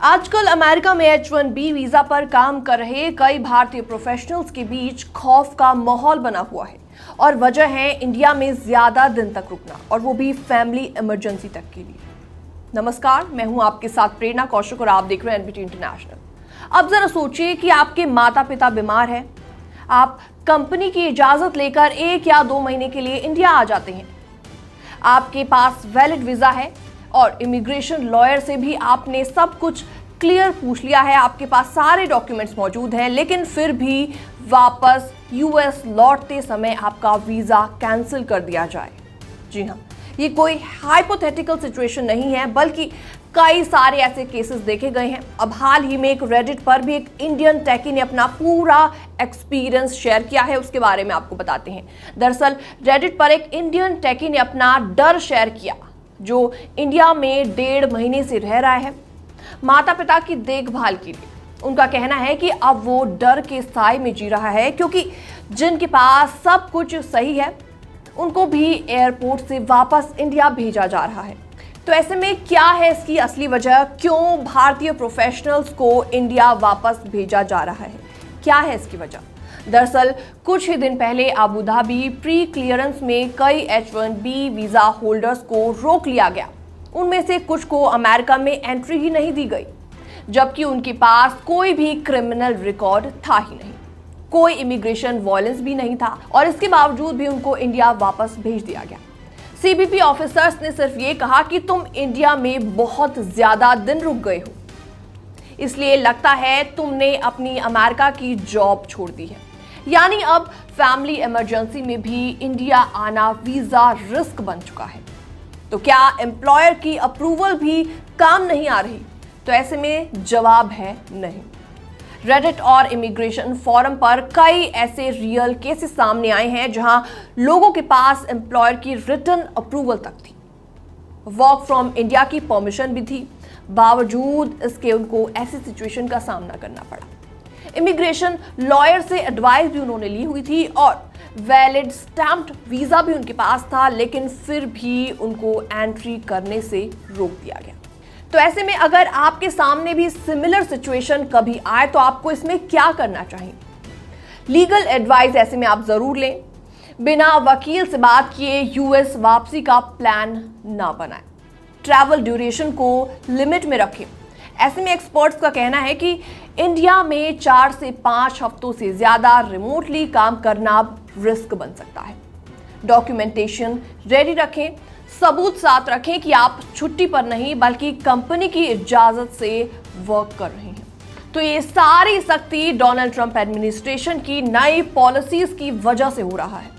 आजकल अमेरिका में H-1B visa पर काम कर रहे कई भारतीय प्रोफेशनल्स के बीच खौफ का माहौल बना हुआ है और वजह है इंडिया में ज्यादा दिन तक रुकना और वो भी फैमिली इमरजेंसी तक के लिए। नमस्कार, मैं हूं आपके साथ प्रेरणा कौशिक और आप देख रहे हैं एनबीटी इंटरनेशनल। अब जरा सोचिए कि आपके माता पिता बीमार हैं, आप कंपनी की इजाजत लेकर 1 या 2 महीने के लिए इंडिया आ जाते हैं। आपके पास वैलिड वीजा है और इमिग्रेशन लॉयर से भी आपने सब कुछ क्लियर पूछ लिया है, आपके पास सारे डॉक्यूमेंट्स मौजूद हैं, लेकिन फिर भी वापस यूएस लौटते समय आपका वीजा कैंसिल कर दिया जाए। जी हाँ, ये कोई हाइपोथेटिकल सिचुएशन नहीं है, बल्कि कई सारे ऐसे केसेस देखे गए हैं। अब हाल ही में एक रेडिट पर भी एक इंडियन टेकी ने अपना पूरा एक्सपीरियंस शेयर किया है, उसके बारे में आपको बताते हैं। दरअसल रेडिट पर एक इंडियन टेकी ने अपना डर शेयर किया जो इंडिया में 1.5 महीने से रह रहा है माता पिता की देखभाल के लिए। उनका कहना है कि अब वो डर के साए में जी रहा है क्योंकि जिनके पास सब कुछ सही है उनको भी एयरपोर्ट से वापस इंडिया भेजा जा रहा है। तो ऐसे में क्या है इसकी असली वजह, क्यों भारतीय प्रोफेशनल्स को इंडिया वापस भेजा जा रहा है, क्या है इसकी वजह? दरअसल कुछ ही दिन पहले अबू धाबी प्री क्लियरेंस में कई H-1B वीजा होल्डर्स को रोक लिया गया। उनमें से कुछ को अमेरिका में एंट्री ही नहीं दी गई, जबकि उनके पास कोई भी क्रिमिनल रिकॉर्ड था ही नहीं, कोई इमिग्रेशन वायलेंस भी नहीं था और इसके बावजूद भी उनको इंडिया वापस भेज दिया गया। CBP ऑफिसर्स ने सिर्फ ये कहा कि तुम इंडिया में बहुत ज्यादा दिन रुक गए हो, इसलिए लगता है तुमने अपनी अमेरिका की जॉब छोड़ दी है। यानी अब फैमिली इमरजेंसी में भी इंडिया आना वीजा रिस्क बन चुका है। तो क्या एम्प्लॉयर की अप्रूवल भी काम नहीं आ रही? तो ऐसे में जवाब है नहीं। रेडिट और इमिग्रेशन फोरम पर कई ऐसे रियल केसेस सामने आए हैं जहां लोगों के पास एम्प्लॉयर की रिटन अप्रूवल तक थी, वर्क फ्रॉम इंडिया की परमिशन भी थी, बावजूद इसके उनको ऐसी सिचुएशन का सामना करना पड़ा। इमिग्रेशन लॉयर से एडवाइस भी उन्होंने ली हुई थी और वैलिड स्टैम्प्ड वीजा भी उनके पास था, लेकिन फिर भी उनको एंट्री करने से रोक दिया गया। तो ऐसे में अगर आपके सामने भी सिमिलर सिचुएशन कभी आए तो आपको इसमें क्या करना चाहिए? लीगल एडवाइस ऐसे में आप जरूर लें। बिना वकील से बात किए यूएस वापसी का प्लान ना बनाएं। ट्रैवल ड्यूरेशन को लिमिट में रखें। ऐसे में एक्सपर्ट्स का कहना है कि इंडिया में 4 से 5 हफ्तों से ज्यादा रिमोटली काम करना रिस्क बन सकता है। डॉक्यूमेंटेशन रेडी रखें, सबूत साथ रखें कि आप छुट्टी पर नहीं बल्कि कंपनी की इजाजत से वर्क कर रहे हैं। तो ये सारी सख्ती डोनाल्ड ट्रंप एडमिनिस्ट्रेशन की नई पॉलिसीज की वजह से हो रहा है।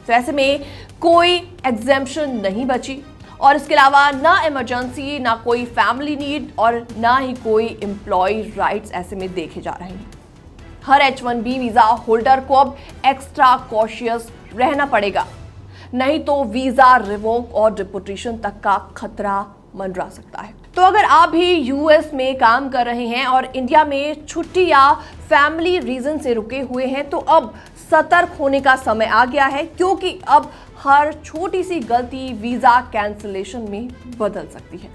तो ऐसे में कोई एग्जेम्पशन नहीं बची और इसके अलावा ना इमरजेंसी, ना कोई फैमिली नीड और ना ही कोई एम्प्लॉय राइट्स ऐसे में देखे जा रहे हैं। हर H-1B वीजा होल्डर को अब एक्स्ट्रा कॉशियस रहना पड़ेगा, नहीं तो वीजा रिवोक और डिपोर्टेशन तक का खतरा मंडरा सकता है। तो अगर आप भी यूएस में काम कर रहे हैं और इंडिया में छुट्टी या फैमिली रीजन से रुके हुए हैं तो अब सतर्क होने का समय आ गया है, क्योंकि अब हर छोटी सी गलती वीजा कैंसिलेशन में बदल सकती है।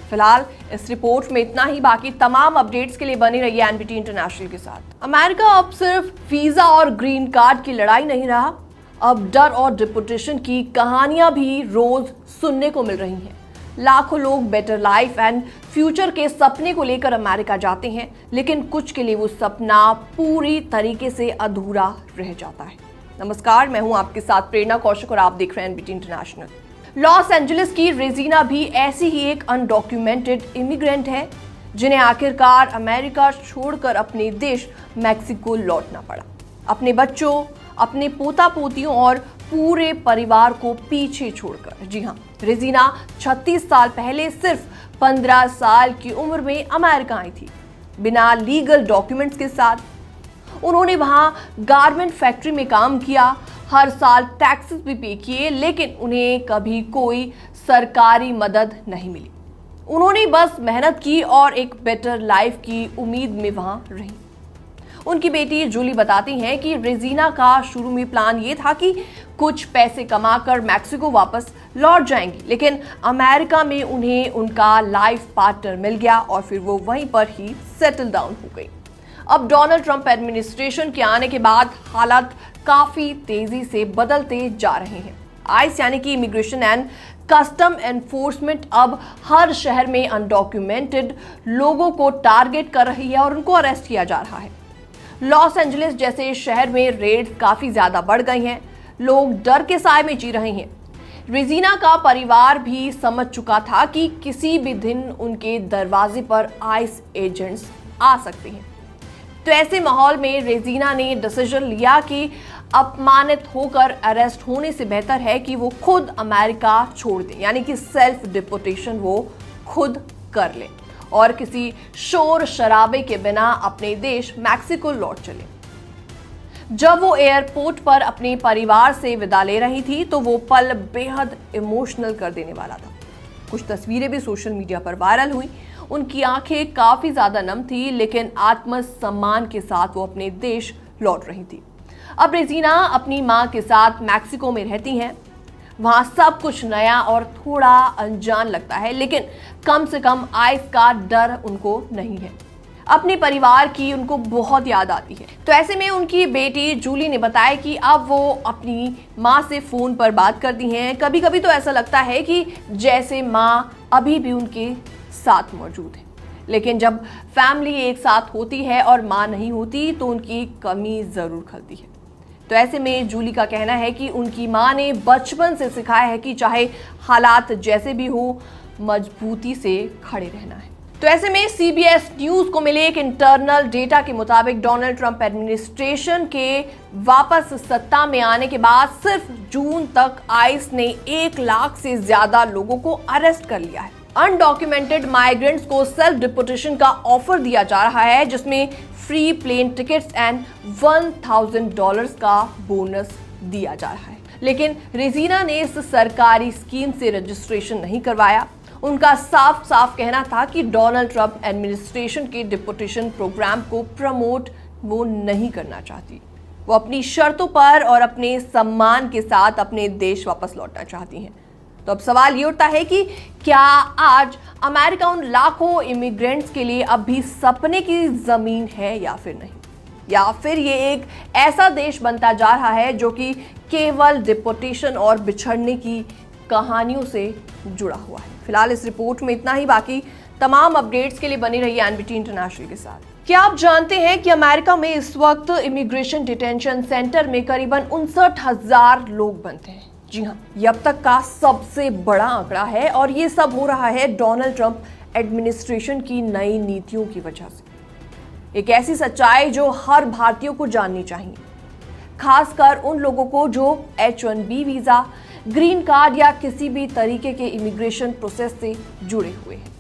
फिलहाल इस रिपोर्ट में इतना ही। बाकी तमाम अपडेट्स के लिए बने रहिए एनबीटी इंटरनेशनल के साथ। अमेरिका अब सिर्फ वीजा और ग्रीन कार्ड की लड़ाई नहीं रहा, अब डर और डिपोर्टेशन की कहानियां भी रोज सुनने को मिल रही हैं। लाखों लोग बेटर लाइफ एंड फ्यूचर के सपने को लेकर अमेरिका जाते हैं, लेकिन कुछ के लिए वो सपना पूरी तरीके से अधूरा रह जाता है। नमस्कार, मैं हूं आपके साथ प्रेरणा कौशिक और आप देख रहे हैं एनबीटी इंटरनेशनल। लॉस एंजलिस की रेजिना भी ऐसी ही एक अनडॉक्यूमेंटेड इमिग्रेंट है जिन्हें आखिरकार अमेरिका छोड़कर अपने देश मैक्सिको लौटना पड़ा, अपने बच्चों, अपने पोता पोतियों और पूरे परिवार को पीछे छोड़कर। जी हाँ, रेजिना 36 साल पहले सिर्फ 15 साल की उम्र में अमेरिका आई थी, बिना लीगल डॉक्यूमेंट्स के साथ। उन्होंने वहां गारमेंट फैक्ट्री में काम किया, हर साल टैक्सेस भी पे किए, लेकिन उन्हें कभी कोई सरकारी मदद नहीं मिली। उन्होंने बस मेहनत की और एक बेटर लाइफ की उम्मीद में वहां रही। उनकी बेटी जूली बताती हैं कि रेजिना का शुरू में प्लान ये था कि कुछ पैसे कमाकर मैक्सिको वापस लौट जाएंगी, लेकिन अमेरिका में उन्हें उनका लाइफ पार्टनर मिल गया और फिर वो वहीं पर ही सेटल डाउन हो गई। अब डोनाल्ड ट्रंप एडमिनिस्ट्रेशन के आने के बाद हालात काफी तेजी से बदलते जा रहे हैं। आइस यानी कि इमिग्रेशन एंड कस्टम एनफोर्समेंट अब हर शहर में अनडॉक्यूमेंटेड लोगों को टारगेट कर रही है और उनको अरेस्ट किया जा रहा है। लॉस एंजलिस जैसे शहर में रेड काफी ज्यादा बढ़ गई हैं। लोग डर के साए में जी रहे हैं। रेजिना का परिवार भी समझ चुका था कि किसी भी दिन उनके दरवाजे पर आइस एजेंट्स आ सकते हैं। तो ऐसे माहौल में रेजिना ने डिसीजन लिया कि अपमानित होकर अरेस्ट होने से बेहतर है कि वो खुद अमेरिका छोड़ दें, यानी कि सेल्फ डिपोर्टेशन वो खुद कर ले और किसी शोर शराबे के बिना अपने देश मैक्सिको लौट चले। जब वो एयरपोर्ट पर अपने परिवार से विदा ले रही थी तो वो पल बेहद इमोशनल कर देने वाला था। कुछ तस्वीरें भी सोशल मीडिया पर वायरल हुई। उनकी आंखें काफी ज्यादा नम थी, लेकिन आत्मसम्मान के साथ वो अपने देश लौट रही थी। अब रेजिना अपनी मां के साथ मैक्सिको में रहती हैं। वहां सब कुछ नया और थोड़ा अनजान लगता है, लेकिन कम से कम आइस का डर उनको नहीं है। अपने परिवार की उनको बहुत याद आती है। तो ऐसे में उनकी बेटी जूली ने बताया कि अब वो अपनी माँ से फोन पर बात करती हैं। कभी कभी तो ऐसा लगता है कि जैसे माँ अभी भी उनके साथ मौजूद है, लेकिन जब फैमिली एक साथ होती है और माँ नहीं होती तो उनकी कमी जरूर खलती है। तो ऐसे में जूली का कहना है कि उनकी माँ ने बचपन से सिखाया है कि चाहे हालात जैसे भी हो, मजबूती से खड़े रहना है। तो ऐसे में CBS न्यूज को मिले एक इंटरनल डेटा के मुताबिक डोनाल्ड ट्रंप एडमिनिस्ट्रेशन के वापस सत्ता में आने के बाद सिर्फ जून तक आइस ने 1 लाख से ज्यादा लोगों को अरेस्ट कर लिया है। अनडॉक्यूमेंटेड माइग्रेंट्स को सेल्फ डिपोर्टेशन का ऑफर दिया जा रहा है, जिसमें फ्री प्लेन टिकट्स एंड $1000 का बोनस दिया जा रहा है। लेकिन रेजिना ने इस सरकारी स्कीम से रजिस्ट्रेशन नहीं करवाया। उनका साफ साफ कहना था कि डोनाल्ड ट्रंप एडमिनिस्ट्रेशन के डिपोर्टेशन प्रोग्राम को प्रमोट वो नहीं करना चाहती। वो अपनी शर्तों पर और अपने सम्मान के साथ अपने देश वापस लौटना चाहती हैं। तो अब सवाल ये उठता है कि क्या आज अमेरिका उन लाखों इमिग्रेंट्स के लिए अब भी सपने की जमीन है या फिर नहीं, या फिर ये एक ऐसा देश बनता जा रहा है जो कि केवल डिपोर्टेशन और बिछड़ने की कहानियों से जुड़ा हुआ है। फिलहाल इस रिपोर्ट में इतना ही। बाकी तमाम अपडेट्स के लिए बनी रहिए एनबीटी इंटरनेशनल के साथ। क्या आप जानते हैं कि अमेरिका में इस वक्त इमिग्रेशन डिटेंशन सेंटर में करीबन 59,000 लोग बनते हैं? जी हाँ, ये अब तक का सबसे बड़ा आंकड़ा है और ये सब हो रहा है डोनाल्ड ट्रंप एडमिनिस्ट्रेशन की नई नीतियों की वजह से। एक ऐसी सच्चाई जो हर भारतीय को जाननी चाहिए, खासकर उन लोगों को जो H-1B वीजा, ग्रीन कार्ड या किसी भी तरीके के इमिग्रेशन प्रोसेस से जुड़े हुए हैं।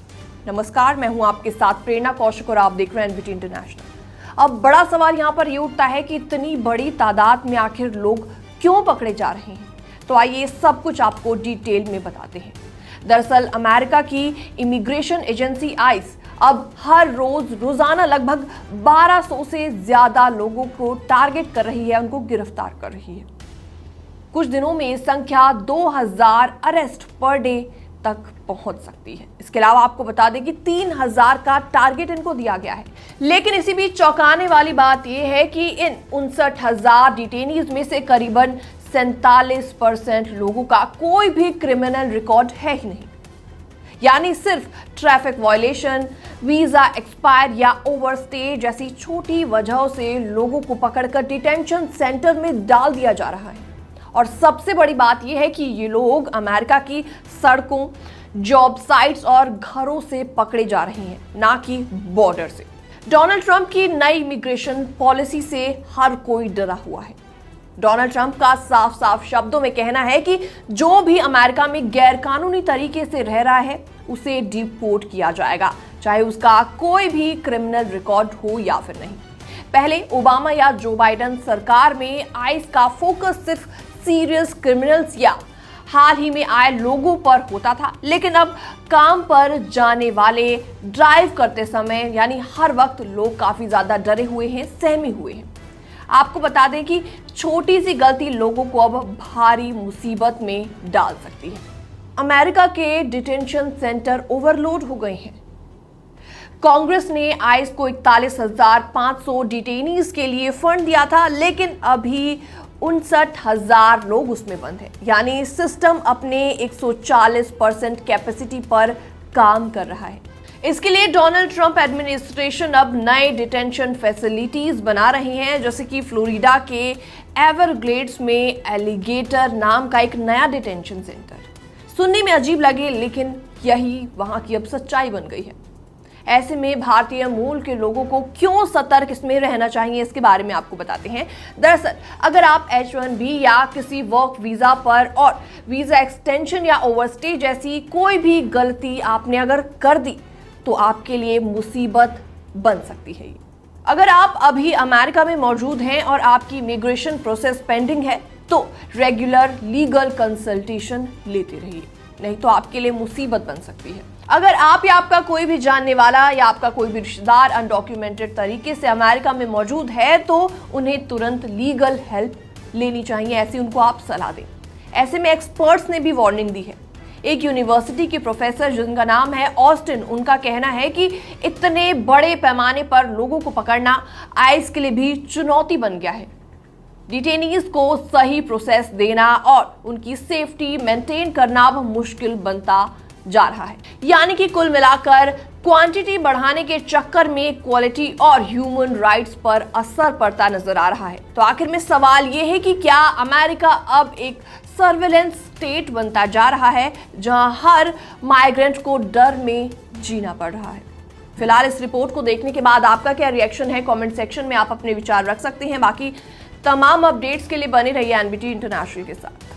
नमस्कार, मैं हूं आपके साथ प्रेरणा कौशिक और आप देख रहे हैं एनबीटी इंटरनेशनल। अब बड़ा सवाल यहां पर यह उठता है कि इतनी बड़ी तादाद में आखिर लोग क्यों पकड़े जा रहे हैं। तो आइए सब कुछ आपको डिटेल में बताते हैं। दरअसल अमेरिका की इमिग्रेशन एजेंसी आइस अब हर रोजाना लगभग 1200 से ज्यादा लोगों को टारगेट कर रही है, उनको गिरफ्तार कर रही है। कुछ दिनों में संख्या 2000 अरेस्ट पर डे तक पहुंच सकती है। इसके अलावा आपको बता दें कि 3000 का टारगेट इनको दिया गया है। लेकिन इसी बीच चौंकाने वाली बात यह है कि इन 59,000 डिटेनीज में से करीबन 47% लोगों का कोई भी क्रिमिनल रिकॉर्ड है ही नहीं। यानी सिर्फ ट्रैफिक वायलेशन, वीजा एक्सपायर या ओवरस्टे जैसी छोटी वजहों से लोगों को पकड़कर डिटेंशन सेंटर में डाल दिया जा रहा है। और सबसे बड़ी बात यह है कि ये लोग अमेरिका की सड़कों, जॉब साइट्स और घरों से पकड़े जा रहे हैं, ना कि बॉर्डर से। डोनाल्ड ट्रंप की नई इमिग्रेशन पॉलिसी से हर कोई डरा हुआ है। डोनाल्ड ट्रंप का साफ साफ शब्दों में कहना है कि जो भी अमेरिका में गैरकानूनी तरीके से रह रहा है उसे डिपोर्ट किया जाएगा, चाहे उसका कोई भी क्रिमिनल रिकॉर्ड हो या फिर नहीं। पहले ओबामा या जो बाइडेन सरकार में आइस का फोकस सिर्फ सीरियस क्रिमिनल्स या हाल ही में आए लोगों पर होता था, लेकिन अब काम पर जाने वाले, ड्राइव करते समय यानी हर वक्त लोग काफी ज्यादा डरे हुए हैं, सहमे हुए हैं। आपको बता दें कि छोटी सी गलती लोगों को अब भारी मुसीबत में डाल सकती है। अमेरिका के डिटेंशन सेंटर ओवरलोड हो गए हैं। कांग्रेस ने आइस को 41,500 डिटेनीज के लिए फंड दिया था, लेकिन अभी 59,000 लोग उसमें बंद हैं। यानी सिस्टम अपने 140% कैपेसिटी पर काम कर रहा है। इसके लिए डोनाल्ड ट्रंप एडमिनिस्ट्रेशन अब नए डिटेंशन फैसिलिटीज बना रही हैं, जैसे कि फ्लोरिडा के एवरग्लेड्स में एलिगेटर नाम का एक नया डिटेंशन सेंटर। सुनने में अजीब लगे, लेकिन यही वहां की अब सच्चाई बन गई है। ऐसे में भारतीय मूल के लोगों को क्यों सतर्क इसमें रहना चाहिए, इसके बारे में आपको बताते हैं। दरअसल अगर आप H1B या किसी वर्क वीजा पर और वीजा एक्सटेंशन या ओवरस्टे जैसी कोई भी गलती आपने अगर कर दी तो आपके लिए मुसीबत बन सकती है। अगर आप अभी अमेरिका में मौजूद हैं और आपकी इमिग्रेशन प्रोसेस पेंडिंग है तो रेगुलर लीगल कंसल्टेशन लेते रहिए, नहीं तो आपके लिए मुसीबत बन सकती है। अगर आप या आपका कोई भी जानने वाला या आपका कोई भी रिश्तेदार अनडॉक्यूमेंटेड तरीके से अमेरिका में मौजूद है तो उन्हें तुरंत लीगल हेल्प लेनी चाहिए, ऐसी उनको आप सलाह दें। ऐसे में एक्सपर्ट्स ने भी वार्निंग दी है। एक यूनिवर्सिटी के प्रोफेसर जिनका नाम है ऑस्टिन, उनका कहना है कि इतने बड़े पैमाने पर लोगों को पकड़ना आइस के लिए भी चुनौती बन गया है। डिटेनीज को सही प्रोसेस देना और उनकी सेफ्टी मेंटेन करना अब मुश्किल बनता जा रहा है। यानी कि कुल मिलाकर क्वांटिटी बढ़ाने के चक्कर में क्वालिटी और ह्यूमन राइट्स पर असर पड़ता नजर आ रहा है। तो आखिर में सवाल यह है कि क्या अमेरिका अब एक सर्विलेंस स्टेट बनता जा रहा है जहां हर माइग्रेंट को डर में जीना पड़ रहा है? फिलहाल इस रिपोर्ट को देखने के बाद आपका क्या रिएक्शन है, कमेंट सेक्शन में आप अपने विचार रख सकते हैं। बाकी तमाम अपडेट्स के लिए बने रहिए एनबीटी इंटरनेशनल के साथ।